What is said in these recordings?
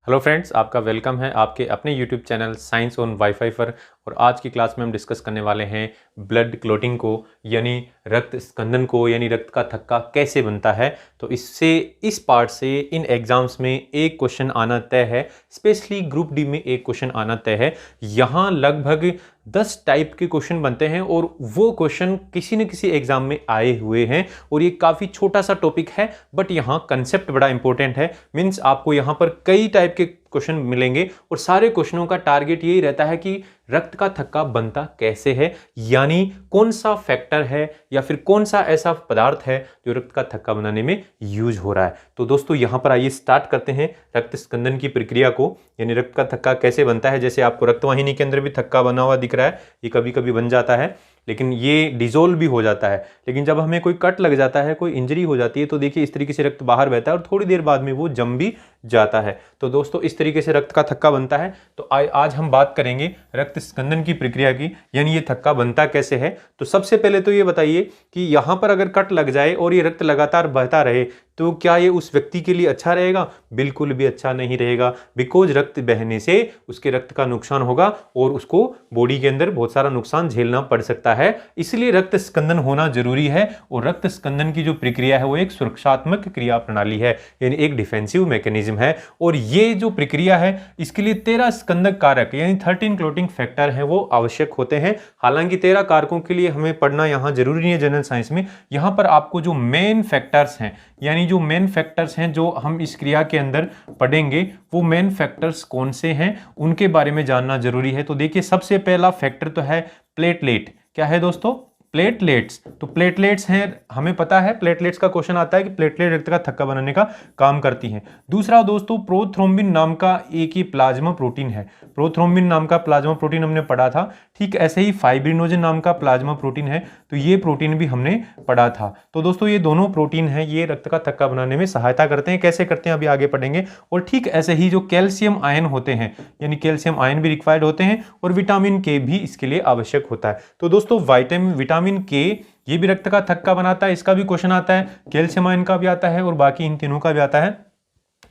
Hello friends, आपका welcome है आपके अपने YouTube channel science on wifi पर। और आज की क्लास में हम डिस्कस करने वाले हैं ब्लड क्लोटिंग को, यानी रक्त स्कंदन को, यानी रक्त का थक्का कैसे बनता है। तो इस पार्ट से इन एग्जाम्स में एक क्वेश्चन आना तय है, स्पेशली ग्रुप डी में एक क्वेश्चन आना तय है। यहाँ लगभग 10 टाइप के क्वेश्चन बनते हैं और वो क्वेश्चन किसी न किसी एग्जाम में आए हुए हैं। और ये काफ़ी छोटा सा टॉपिक है, बट यहाँ कंसेप्ट बड़ा इंपॉर्टेंट है। मीन्स आपको यहाँ पर कई टाइप के क्वेश्चन मिलेंगे और सारे क्वेश्चनों का टारगेट यही रहता है कि रक्त का थक्का बनता कैसे है, यानी कौन सा फैक्टर है या फिर कौन सा ऐसा पदार्थ है जो रक्त का थक्का बनाने में यूज हो रहा है। तो दोस्तों यहाँ पर आइए स्टार्ट करते हैं रक्त स्कंदन की प्रक्रिया को, यानी रक्त का थक्का कैसे बनता है। जैसे आपको रक्तवाहिनी के अंदर भी थक्का बना हुआ दिख रहा है, ये कभी कभी बन जाता है लेकिन ये डिजोल्व भी हो जाता है। लेकिन जब हमें कोई कट लग जाता है, कोई इंजरी हो जाती है, तो देखिए इस तरीके से रक्त बाहर बहता है और थोड़ी देर बाद में वो जम भी जाता है। तो दोस्तों इस तरीके से रक्त का थक्का बनता है। तो आज हम बात करेंगे रक्त स्कंदन की प्रक्रिया की, यानी ये थक्का बनता कैसे है। तो सबसे पहले तो ये बताइए कि यहाँ पर अगर कट लग जाए और ये रक्त लगातार बहता रहे तो क्या ये उस व्यक्ति के लिए अच्छा रहेगा? बिल्कुल भी अच्छा नहीं रहेगा, बिकॉज रक्त बहने से उसके रक्त का नुकसान होगा और उसको बॉडी के अंदर बहुत सारा नुकसान झेलना पड़ सकता है। इसलिए रक्त स्कंदन होना जरूरी है। और रक्त स्कंदन की जो प्रक्रिया है वो एक सुरक्षात्मक क्रिया प्रणाली है, यानी एक डिफेंसिव मैकेनिज्म है। और ये जो प्रक्रिया है इसके लिए 13 स्कंदक कारक यानी 13 क्लोटिंग फैक्टर है वो आवश्यक होते हैं। हालांकि 13 कारकों के लिए हमें पढ़ना यहाँ जरूरी नहीं है जनरल साइंस में। यहाँ पर आपको जो मेन फैक्टर्स हैं, यानी जो मेन फैक्टर्स हैं जो हम इस क्रिया के अंदर पढ़ेंगे, वो मेन फैक्टर्स कौन से हैं उनके बारे में जानना जरूरी है। तो देखिए सबसे पहला फैक्टर तो है प्लेटलेट। क्या है दोस्तों? प्लेटलेट्स। तो प्लेटलेट्स हैं, हमें पता है प्लेटलेट्स का क्वेश्चन आता है कि प्लेटलेट रक्त का थक्का बनाने का काम करती हैं। दूसरा दोस्तों प्रोथ्रोम्बिन नाम का एक ही प्लाज्मा प्रोटीन है। प्रोथ्रोम्बिन नाम का प्लाज्मा प्रोटीन हमने पढ़ा था। ठीक ऐसे ही फाइब्रिनोजन नाम का प्लाज्मा प्रोटीन है, तो ये प्रोटीन भी हमने पढ़ा था। तो दोस्तों ये दोनों प्रोटीन है, ये रक्त का थक्का बनाने में सहायता करते हैं। कैसे करते हैं अभी आगे पढ़ेंगे। और ठीक ऐसे ही जो कैल्शियम आयन होते हैं, यानी कैल्शियम आयन भी रिक्वायर्ड होते हैं और विटामिन के भी इसके लिए आवश्यक होता है। तो दोस्तों विटामिन के ये भी रक्त का थक्का बनाता है, इसका भी क्वेश्चन आता है, कैल्शियम आयन का भी आता है और बाकी इन तीनों का भी आता है।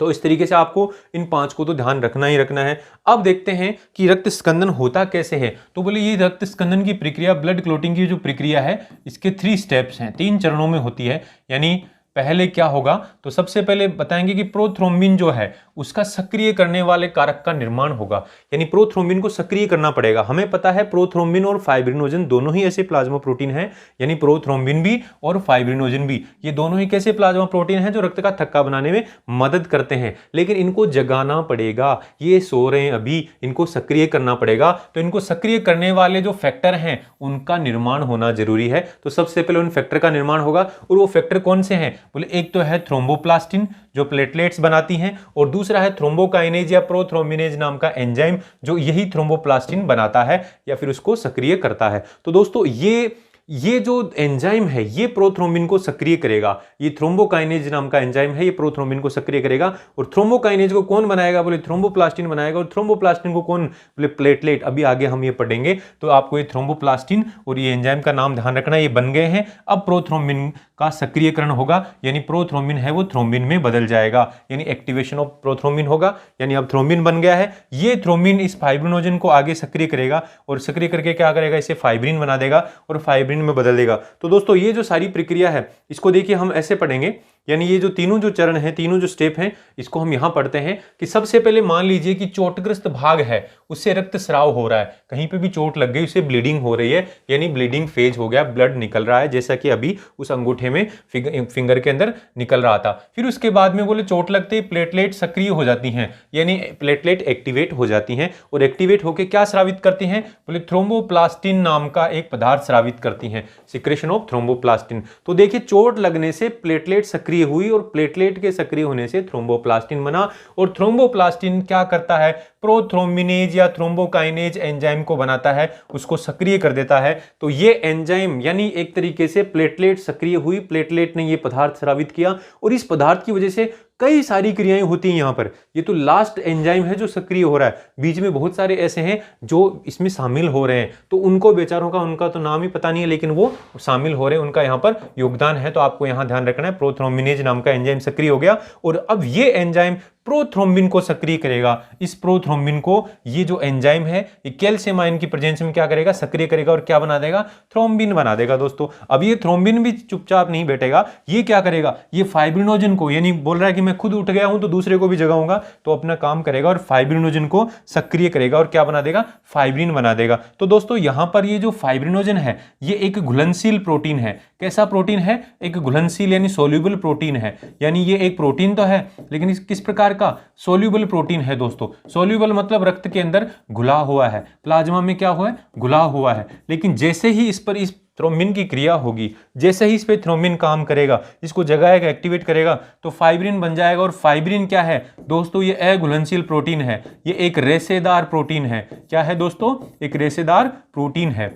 तो इस तरीके से आपको इन 5 को तो ध्यान रखना ही रखना है। अब देखते हैं कि रक्त स्कंदन होता कैसे है। तो बोले ये रक्त स्कंदन की प्रक्रिया, ब्लड क्लोटिंग की जो प्रक्रिया है, इसके 3 स्टेप्स हैं, 3 चरणों में होती है। यानी पहले क्या होगा, तो सबसे पहले बताएंगे कि प्रोथ्रोम्बिन जो है उसका सक्रिय करने वाले कारक का निर्माण होगा। यानी प्रोथ्रोम्बिन को सक्रिय करना पड़ेगा। हमें पता है प्रोथ्रोम्बिन और फाइब्रिनोजन दोनों ही ऐसे प्लाज्मा प्रोटीन हैं, यानी प्रोथ्रोम्बिन भी और फाइब्रिनोजन भी, ये दोनों ही कैसे प्लाज्मा प्रोटीन हैं जो रक्त का थक्का बनाने में मदद करते हैं। लेकिन इनको जगाना पड़ेगा, ये सो रहे हैं अभी, इनको सक्रिय करना पड़ेगा। तो इनको सक्रिय करने वाले जो फैक्टर हैं उनका निर्माण होना जरूरी है। तो सबसे पहले उन फैक्टर का निर्माण होगा। और वो फैक्टर कौन से हैं? बोले एक तो है थ्रोम्बोप्लास्टिन जो प्लेटलेट्स बनाती हैं, और दूसरा है थ्रोम्बोकाइनेज या प्रोथ्रोम्बिनेज नाम का एंजाइम जो यही थ्रोम्बोप्लास्टिन बनाता है या फिर उसको सक्रिय करता है। तो दोस्तों ये जो एंजाइम है ये प्रोथ्रोम्बिन को सक्रिय करेगा। ये थ्रोम्बोकाइनेज नाम का एंजाइम है, ये प्रोथ्रोम्बिन को सक्रिय करेगा। और थ्रोम्बोकाइनेज को कौन बनाएगा? बोले थ्रोम्बोप्लास्टिन बनाएगा। और थ्रोम्बोप्लास्टिन को कौन? बोले प्लेटलेट। अभी आगे हम ये पढ़ेंगे। तो आपको ये थ्रोम्बोप्लास्टिन और ये एंजाइम का नाम ध्यान रखना, ये बन गए हैं। अब प्रोथ्रोम्बिन का सक्रियकरण होगा, यानी प्रोथ्रोम्बिन है वो थ्रोम्बिन में बदल जाएगा, यानी एक्टिवेशन ऑफ प्रोथ्रोम्बिन होगा। यानी अब थ्रोम्बिन बन गया है। ये थ्रोम्बिन इस फाइब्रिनोजन को आगे सक्रिय करेगा और सक्रिय करके क्या करेगा? इसे फाइब्रिन बना देगा और फाइब्रिन में बदल देगा। तो दोस्तों ये जो सारी प्रक्रिया है इसको देखिए हम ऐसे पढ़ेंगे, यानी ये जो तीनों जो चरण हैं, तीनों जो स्टेप हैं, इसको हम यहां पढ़ते हैं कि सबसे पहले मान लीजिए कि चोटग्रस्त भाग है, उससे रक्तस्राव हो रहा है, कहीं पे भी चोट लग गई, उसे ब्लीडिंग हो रही है, यानी ब्लीडिंग फेज हो गया, ब्लड निकल रहा है, जैसा कि अभी उस अंगूठे में फिंगर के अंदर निकल रहा था। फिर उसके बाद में बोले चोट लगते ही प्लेटलेट सक्रिय हो जाती हैं, यानी प्लेटलेट एक्टिवेट हो जाती हैं और एक्टिवेट होकर क्या स्रावित करती हैं? बोले थ्रोम्बोप्लास्टिन नाम का एक पदार्थ स्रावित करती हैं, सिक्रेशन ऑफ थ्रोम्बोप्लास्टिन। तो देखिए चोट लगने से प्लेटलेट सक्रिय हुई और प्लेटलेट के सक्रिय होने से थ्रोम्बोप्लास्टिन बना। और थ्रोम्बोप्लास्टिन क्या करता है? प्रोथ्रोम्बिनेज या थ्रोम्बोकाइनेज एंजाइम को बनाता है, उसको सक्रिय कर देता है। तो ये एंजाइम यानी एक तरीके से प्लेटलेट सक्रिय हुई, प्लेटलेट ने ये पदार्थ स्रावित किया और इस पदार्थ की वजह से कई सारी क्रियाएं होती हैं यहाँ पर। ये तो लास्ट एंजाइम है जो सक्रिय हो रहा है, बीच में बहुत सारे ऐसे हैं जो इसमें शामिल हो रहे हैं, तो उनको बेचारों का उनका तो नाम ही पता नहीं है, लेकिन वो शामिल हो रहे हैं, उनका यहाँ पर योगदान है। तो आपको यहाँ ध्यान रखना है, प्रोथ्रोम्बिनेज नाम का एंजाइम सक्रिय हो गया और अब ये एंजाइम प्रोथ्रोम्बिन को सक्रिय करेगा। इस प्रोथ्रोम्बिन को ये जो एंजाइम है ये कैल्शियम आयन की प्रेजेंस में क्या करेगा, सक्रिय करेगा और क्या बना देगा, थ्रोम्बिन बना देगा दोस्तों। अब ये थ्रोम्बिन भी चुपचाप नहीं बैठेगा, ये क्या करेगा, ये फाइब्रिनोजन को, यानी बोल रहा है कि मैं खुद उठ गया हूं तो दूसरे को भी जगाऊंगा, तो अपना काम करेगा और फाइब्रिनोजन को सक्रिय करेगा और क्या बना देगा, फाइब्रिन बना देगा। तो दोस्तों यहां पर ये जो फाइब्रिनोजन है ये एक घुलनशील प्रोटीन है। कैसा प्रोटीन है, एक घुलनशील यानी सोल्यूबल प्रोटीन है। यानी ये एक प्रोटीन तो है लेकिन किस प्रकार का, सोल्यूबल प्रोटीन है दोस्तों। सोल्यूबल मतलब रक्त के अंदर घुला हुआ है, प्लाज्मा में क्या हुआ है, घुला हुआ है। लेकिन जैसे ही इस थ्रोम्बिन की क्रिया होगी, जैसे ही इस पे थ्रोम्बिन काम करेगा, इसको जगाएगा, एक्टिवेट करेगा, तो फाइब्रिन बन जाएगा। और फाइब्रिन क्या है दोस्तों, ये अघुलनशील प्रोटीन है, ये एक रेशेदार प्रोटीन है। क्या है दोस्तों, एक रेशेदार प्रोटीन है,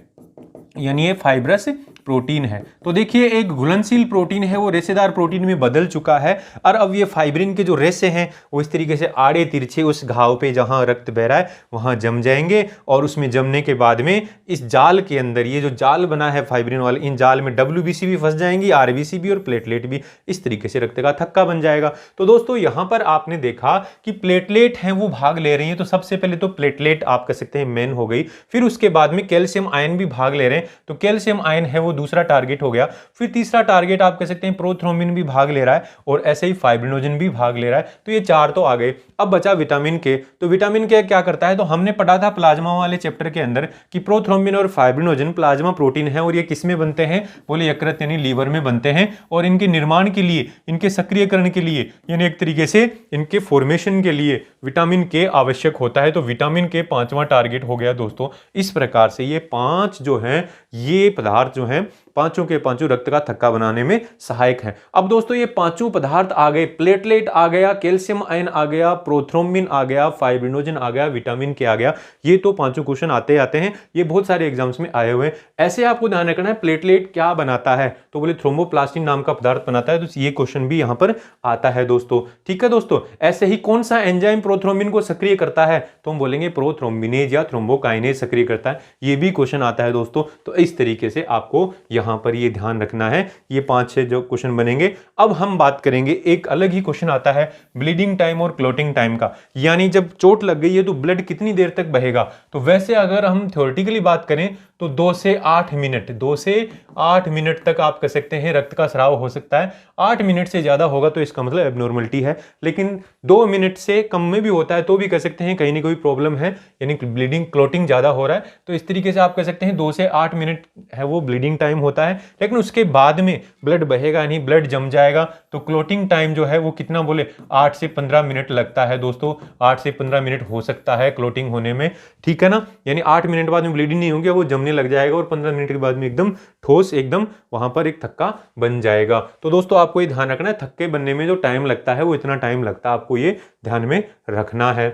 यानी ये फाइब्रस प्रोटीन है। तो देखिए एक घुलनशील प्रोटीन है वो रेशेदार प्रोटीन में बदल चुका है और अब ये फाइब्रिन के जो रेशे हैं वो इस तरीके से आड़े तिरछे उस घाव पे जहां रक्त बह रहा है वहां जम जाएंगे और उसमें जमने के बाद में इस जाल के अंदर, ये जो जाल बना है फाइब्रिन वाले, इन जाल में WBC भी फंस जाएंगी, RBC भी और प्लेटलेट भी। इस तरीके से रक्त का थक्का बन जाएगा। तो दोस्तों यहां पर आपने देखा कि प्लेटलेट हैं वो भाग ले रही हैं। तो सबसे पहले तो प्लेटलेट आप कह सकते हैं मेन हो गई, फिर उसके बाद में कैल्शियम आयन भी भाग ले रहे हैं, तो कैल्शियम आयन है वो दूसरा टारगेट हो गया। फिर तीसरा टारगेट आप कह सकते हैं प्रोथ्रोम्बिन भी भाग ले रहा है और ऐसे ही फाइब्रिनोजन भी भाग ले रहा है। तो ये चार तो आ गए। अब बचा विटामिन के। तो विटामिन के क्या करता है, तो हमने पढ़ा था प्लाज्मा वाले चैप्टर के अंदर कि प्रोथ्रोम्बिन और फाइब्रिनोजन प्लाज्मा प्रोटीन है और ये किस में बनते हैं, बोले यकृत यानी लीवर में बनते हैं। और इनके निर्माण के लिए, इनके सक्रियकरण के लिए, यानी एक तरीके से इनके फॉर्मेशन के लिए विटामिन के आवश्यक होता है। तो विटामिन के पांचवा टारगेट हो गया दोस्तों। इस प्रकार से ये पांच जो हैं, ये पदार्थ जो हैं पांचों के पांचों रक्त का थक्का बनाने में सहायक है। अब दोस्तों ये पांचों पदार्थ आ गए, प्लेटलेट आ गया, कैल्शियम आयन आ गया, प्रोथ्रोम्बिन आ गया, फाइब्रिनोजन आ गया, विटामिन के आ गया। ये तो पांचों क्वेश्चन आते आते हैं, ये बहुत सारे एग्जाम्स में आए हुए हैं। ऐसे आपको ध्यान रखना है प्लेटलेट क्या बनाता है, तो बोले थ्रोम्बोप्लास्टिन नाम का पदार्थ बनाता है। तो ये क्वेश्चन भी यहां पर आता है दोस्तों। ठीक है दोस्तों, ऐसे ही कौन सा एंजाइम प्रोथ्रोम्बिन को सक्रिय करता है, तो हम बोलेंगे प्रोथ्रोम्बिनेज या थ्रोम्बोकाइनेज सक्रिय करता है। ये भी क्वेश्चन आता है दोस्तों। तो इस तरीके से आपको यहां पर ये ध्यान रखना है। ये 5-6 जो क्वेश्चन बनेंगे। अब हम बात करेंगे, एक अलग ही क्वेश्चन आता है ब्लीडिंग टाइम और क्लॉटिंग टाइम का, यानी जब चोट लग गई है तो ब्लड कितनी देर तक बहेगा। तो वैसे अगर हम थ्योरेटिकली बात करें तो 2 से 8 मिनट, 2 से 8 मिनट तक आप कह सकते हैं रक्त का स्राव हो सकता है। 8 मिनट से ज्यादा होगा तो इसका मतलब एब्नॉर्मलिटी है, लेकिन 2 मिनट से कम में भी होता है तो भी कह सकते हैं कहीं ना कोई प्रॉब्लम है, यानी ब्लीडिंग क्लॉटिंग ज्यादा हो रहा है। तो इस तरीके से आप कह सकते हैं 2 से 8 मिनट है वो ब्लीडिंग टाइम होता है। लेकिन उसके बाद में ब्लड बहेगा नहीं, ब्लड जम जाएगा। तो क्लॉटिंग टाइम जो है वो कितना, बोले 8 से 15 मिनट लगता है दोस्तों। 8 से 15 मिनट हो सकता है क्लॉटिंग होने में, ठीक है ना। यानी 8 मिनट बाद में ब्लीडिंग नहीं होगी, वो जमने लग जाएगा और 15 मिनट के बाद में एकदम ठोस, एकदम वहां पर एक थक्का बन जाएगा। तो दोस्तों आपको ये ध्यान रखना है, थक्के बनने में जो टाइम लगता है वो इतना टाइम लगता है, आपको ये ध्यान में रखना है।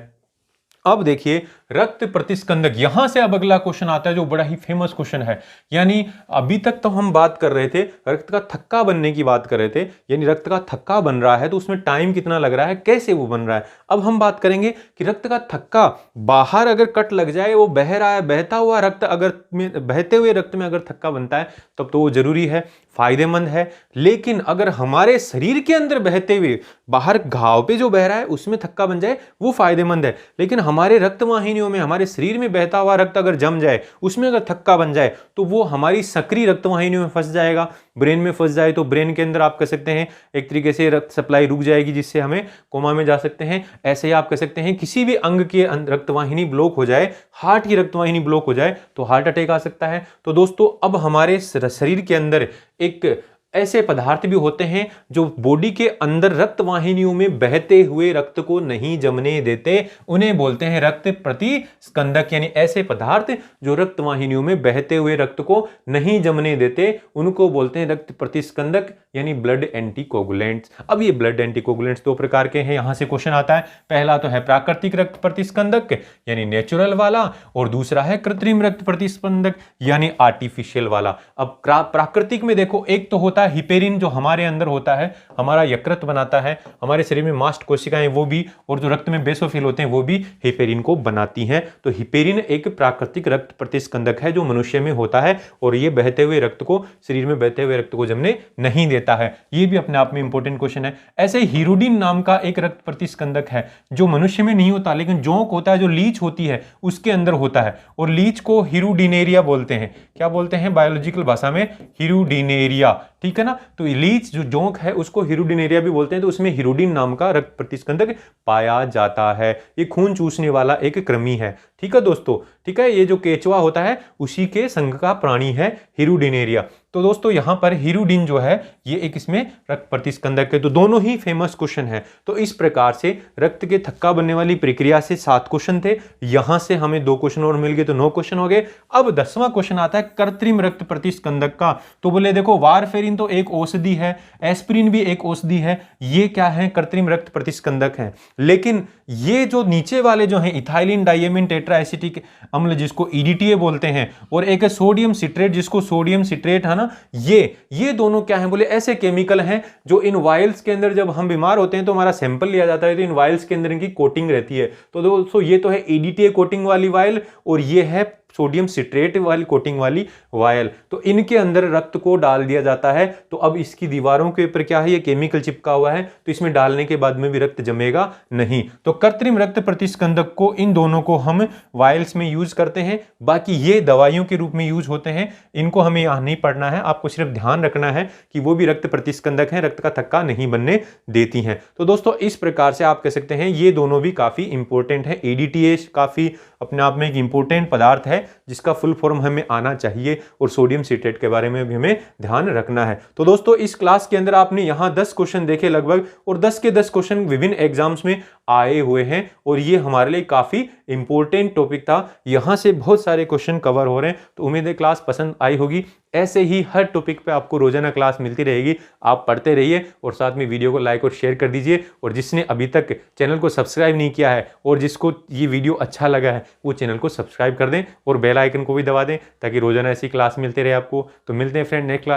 अब देखिए रक्त प्रतिस्कंदक, यहां से अब अगला क्वेश्चन आता है जो बड़ा ही फेमस क्वेश्चन है। यानी अभी तक तो हम बात कर रहे थे रक्त का थक्का बनने की बात कर रहे थे, यानी रक्त का थक्का बन रहा है तो उसमें टाइम कितना लग रहा है, कैसे वो बन रहा है। अब हम बात करेंगे कि रक्त का थक्का बाहर अगर कट लग जाए, वो बह रहा है, बहता हुआ रक्त अगर बहते हुए रक्त में अगर थक्का बनता है तब तो वो जरूरी है, फायदेमंद है। लेकिन अगर हमारे शरीर के अंदर बहते हुए बाहर घाव पे जो बह रहा है उसमें थक्का बन जाए वो फायदेमंद है। लेकिन हमारे रक्त वाहिनियों में, हमारे शरीर में बहता हुआ रक्त अगर जम जाए, उसमें अगर थक्का बन जाए तो वो हमारी सक्रिय रक्त वाहिनियों में फंस जाएगा, ब्रेन में फंस जाए तो ब्रेन के अंदर आप कह सकते हैं एक तरीके से रक्त सप्लाई रुक जाएगी, जिससे हमें कोमा में जा सकते हैं। ऐसे ही आप कह सकते हैं किसी भी अंग की रक्तवाहिनी ब्लॉक हो जाए, हार्ट की रक्तवाहिनी ब्लॉक हो जाए तो हार्ट अटैक आ सकता है। तो दोस्तों अब हमारे शरीर के अंदर एक ऐसे पदार्थ भी होते हैं जो बॉडी के अंदर रक्त वाहिनियों में बहते हुए रक्त को नहीं जमने देते, उन्हें बोलते हैं रक्त प्रतिस्कंदक। यानी ऐसे पदार्थ जो रक्त वाहिनियों में बहते हुए रक्त को नहीं जमने देते उनको बोलते हैं रक्त प्रतिस्कंदक, यानी ब्लड एंटीकोगुलेंट्स। अब ये ब्लड एंटीकोगुलेंट्स 2 प्रकार के हैं, यहां से क्वेश्चन आता है। पहला तो है प्राकृतिक रक्त प्रतिस्कंदक यानी नेचुरल वाला, और दूसरा है कृत्रिम रक्त प्रतिस्कंदक यानी आर्टिफिशियल वाला। अब प्राकृतिक में देखो, एक तो होता है हिपेरिन जो हमारे अंदर होता है, हमारा यकृत बनाता है, हमारे शरीर में मास्ट कोशिकाएं वो भी, और जो रक्त में बेसोफिल होते हैं वो भी हिपेरिन को बनाती हैं। तो हिपेरिन एक प्राकृतिक रक्त प्रतिस्कंदक है जो मनुष्य में होता है, और ये बहते हुए रक्त को, शरीर में बहते हुए रक्त को जमने नहीं देता है। ये भी अपने आप में इंपॉर्टेंट क्वेश्चन है। ऐसे हीरोडिन नाम का एक रक्त प्रतिस्कंदक है जो मनुष्य में नहीं होता, लेकिन जोंक होता है, जो लीच होती है उसके अंदर होता है, और लीच को हीरोडिनेरिया बोलते हैं। क्या बोलते हैं बायोलॉजिकल भाषा में? हीरोडिनेरिया, ठीक है ना। तो लीच जो जोंक है उसको हीरोडिनेरिया भी बोलते हैं। तो उसमें हीरोडिन नाम का रक्त प्रतिस्कंदक पाया जाता है। ये खून चूसने वाला एक कृमि है, ठीक है दोस्तों, ठीक है। ये जो केचुआ होता है उसी के संघ का प्राणी है हीरोडिनेरिया। तो दोस्तों यहां पर हीरोडिन जो है ये एक इसमें रक्त प्रतिस्कंदक है। तो दोनों ही फेमस क्वेश्चन है। तो इस प्रकार से रक्त के थक्का बनने वाली प्रक्रिया से 7 क्वेश्चन थे, यहां से हमें 2 क्वेश्चन और मिल गए तो 9 क्वेश्चन हो गए। अब 10वां क्वेश्चन आता है कृत्रिम रक्त प्रतिस्कंदक का। तो बोले देखो वारफेरिन तो एक औषधि है, एस्पिरिन भी एक औषधि है, ये क्या है? कृत्रिम रक्त प्रतिस्कंदक है। लेकिन ये जो नीचे वाले जो हैं, इथाइलिन डाइएमिन टेट्रा एसिटिक अम्ल जिसको ईडीटीए बोलते हैं, और एक है सोडियम सिट्रेट जिसको सोडियम सिट्रेट है ना, ये दोनों क्या हैं? बोले ऐसे केमिकल हैं जो इन वायल्स के अंदर, जब हम बीमार होते हैं तो हमारा सैंपल लिया जाता है, तो इन वायल्स के अंदर इनकी कोटिंग रहती है। तो दोस्तों ये तो है ईडीटीए कोटिंग वाली वायल, और ये है सोडियम सिट्रेट वाली कोटिंग वाली वायल। तो इनके अंदर रक्त को डाल दिया जाता है। तो अब इसकी दीवारों के ऊपर क्या है? ये केमिकल चिपका हुआ है, तो इसमें डालने के बाद में भी रक्त जमेगा नहीं। तो कृत्रिम रक्त प्रतिस्कंदक को, इन दोनों को हम वायल्स में यूज करते हैं। बाकी ये दवाइयों के रूप में यूज होते हैं, इनको हमें यहां नहीं पढ़ना है। आपको सिर्फ ध्यान रखना है कि वो भी रक्त प्रतिस्कंदक है, रक्त का थक्का नहीं बनने देती हैं। तो दोस्तों इस प्रकार से आप कह सकते हैं ये दोनों भी काफी इंपॉर्टेंट है। ईडीटीए काफी अपने आप में एक इंपॉर्टेंट पदार्थ है जिसका फुल फॉर्म हमें आना चाहिए, और सोडियम सिट्रेट के बारे में भी हमें ध्यान रखना है। तो दोस्तों इस क्लास के अंदर आपने यहां 10 क्वेश्चन देखे लगभग, और 10 के 10 क्वेश्चन विभिन्न एग्जाम्स में आए हुए हैं, और ये हमारे लिए काफी इंपॉर्टेंट टॉपिक था। यहां से बहुत सारे क्वेश्चन कवर हो रहे हैं। तो उम्मीद है क्लास पसंद आई होगी। ऐसे ही हर टॉपिक पे आपको रोजाना क्लास मिलती रहेगी। आप पढ़ते रहिए, और साथ में वीडियो को लाइक और शेयर कर दीजिए। और जिसने अभी तक चैनल को सब्सक्राइब नहीं किया है, और जिसको ये वीडियो अच्छा लगा है, वो चैनल को सब्सक्राइब कर दें, और बेल आइकन को भी दबा दें, ताकि रोजाना ऐसी क्लास मिलते रहे आपको। तो मिलते हैं फ्रेंड नेक्स्ट क्लास।